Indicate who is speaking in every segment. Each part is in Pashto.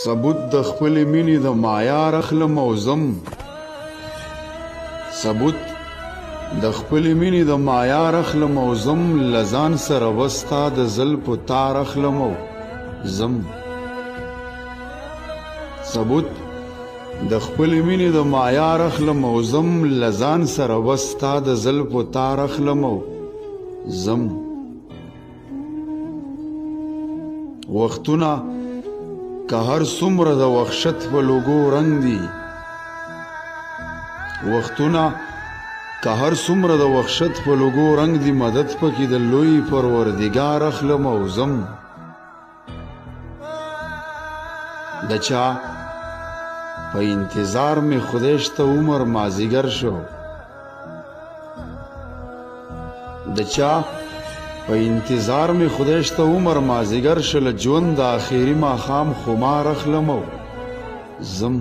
Speaker 1: ثبوت د خپلې مینې د معیار اخلم او ځم ثبوت د خپلې مینې د معیار اخلم او ځم له ځان سره وستا د زلفو تار اخلم او ځم ثبوت د خپلې مینې د معیار اخلم او ځم له ځان سره وستا د زلفو تار اخلم او ځم وختونه که هر څومره د وحشت په لوګو رنگ دي وختونه که هر څومره د وحشت په لوګو رنگ دي مدد پکې د لوی پروردګار اخلم او ځم د چا په انتظار می خدای شته عمر مازیګر شو د چا په انتظار می خدای شته عمر مازیګر شو له ژوند د آخري ماښام خمار اخلم او ځم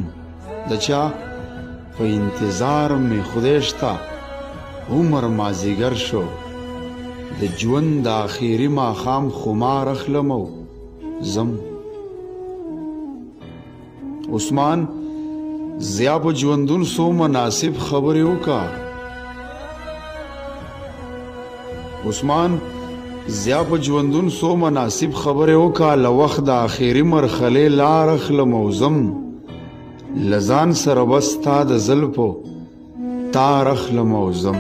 Speaker 1: د چا په انتظار می خدای شته عمر مازیګر شو د ژوند د آخري ماښام خمار اخلم او ځم عثمان زیا په ژوندون سو مناسب خبرې وکړه عثمان زیا په ژوندون سو مناسب خبرې وکړه له وخت د آخري مرحلې لار اخلم او ځم له ځان سره بس تا د زلفو تار اخلم او ځم